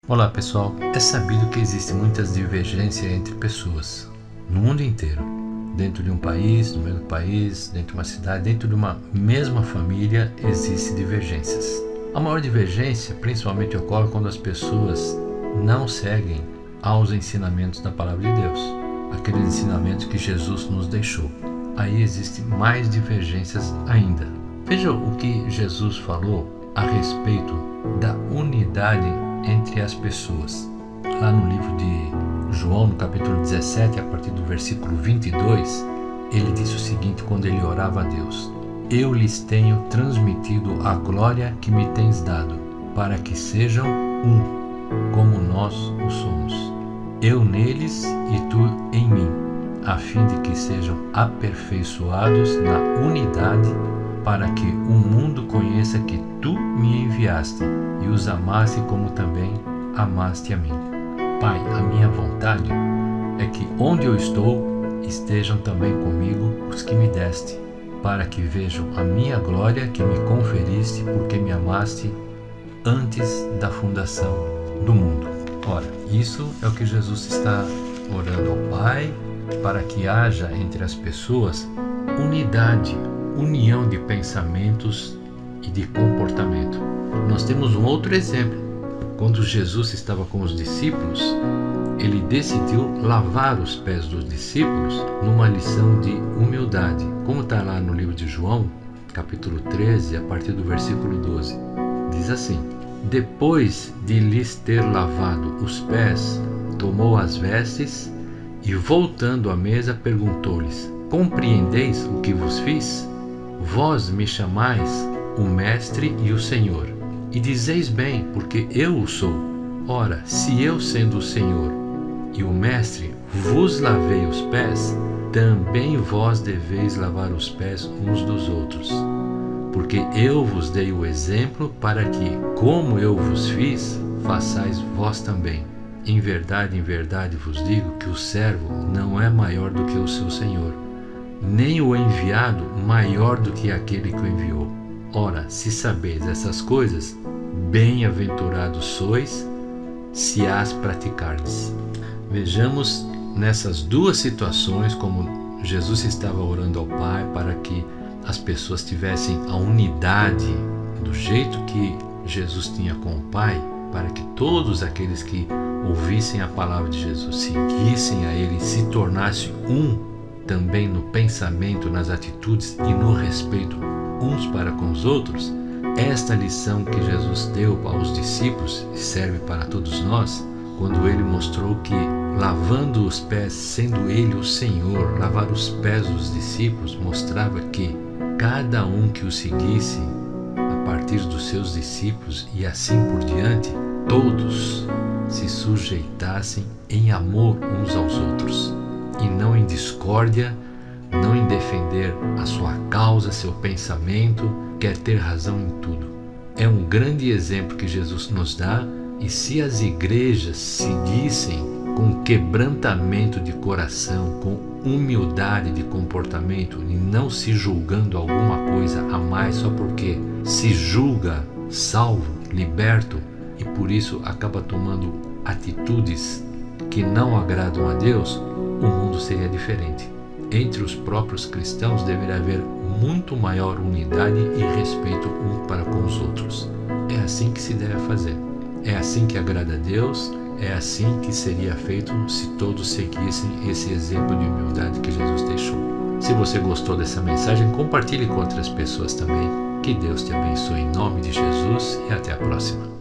Olá pessoal, é sabido que existem muitas divergências entre pessoas no mundo inteiro, dentro de um país, no mesmo país, dentro de uma cidade, dentro de uma mesma família existem divergências. A maior divergência principalmente ocorre quando as pessoas não seguem aos ensinamentos da palavra de Deus, aqueles ensinamentos que Jesus nos deixou. Aí existem mais divergências ainda. Veja o que Jesus falou a respeito da unidade entre as pessoas. Lá no livro de João, no capítulo 17, a partir do versículo 22, ele disse o seguinte quando ele orava a Deus: Eu lhes tenho transmitido a glória que me tens dado, para que sejam um, como nós o somos. Eu neles e tu em mim, a fim de que sejam aperfeiçoados na unidade, para que o mundo conheça que tu me enviaste e os amaste como também amaste a mim. Pai, a minha vontade é que onde eu estou estejam também comigo os que me deste, para que vejam a minha glória que me conferiste, porque me amaste antes da fundação do mundo. Ora, isso é o que Jesus está orando ao Pai, para que haja entre as pessoas unidade, união de pensamentos e de comportamento. Nós temos um outro exemplo. Quando Jesus estava com os discípulos, ele decidiu lavar os pés dos discípulos numa lição de humildade, como está lá no livro de João, capítulo 13, a partir do versículo 12. Diz assim: Depois de lhes ter lavado os pés, tomou as vestes e, voltando à mesa, perguntou-lhes: Compreendeis o que vos fiz? Vós me chamais o Mestre e o Senhor, e dizeis bem, porque eu o sou. Ora, se eu, sendo o Senhor e o Mestre, vos lavei os pés, também vós deveis lavar os pés uns dos outros. Porque eu vos dei o exemplo para que, como eu vos fiz, façais vós também. Em verdade vos digo que o servo não é maior do que o seu Senhor, nem o enviado maior do que aquele que o enviou. Ora, se sabeis essas coisas, bem-aventurados sois, se as praticardes. Vejamos nessas duas situações como Jesus estava orando ao Pai para que as pessoas tivessem a unidade do jeito que Jesus tinha com o Pai, para que todos aqueles que ouvissem a palavra de Jesus, seguissem a Ele, se tornassem um também no pensamento, nas atitudes e no respeito uns para com os outros. Esta lição que Jesus deu aos discípulos serve para todos nós, quando Ele mostrou que lavando os pés, sendo Ele o Senhor, lavar os pés dos discípulos mostrava que cada um que o seguisse a partir dos seus discípulos e assim por diante, todos se sujeitassem em amor uns aos outros e não em discórdia, não em defender a sua causa, seu pensamento, quer ter razão em tudo. É um grande exemplo que Jesus nos dá, e se as igrejas seguissem com quebrantamento de coração, com humildade de comportamento e não se julgando alguma coisa a mais só porque se julga salvo, liberto e por isso acaba tomando atitudes que não agradam a Deus, o mundo seria diferente. Entre os próprios cristãos deveria haver muito maior unidade e respeito um para com os outros. É assim que se deve fazer. É assim que agrada a Deus. É assim que seria feito se todos seguissem esse exemplo de humildade que Jesus deixou. Se você gostou dessa mensagem, compartilhe com outras pessoas também. Que Deus te abençoe em nome de Jesus e até a próxima.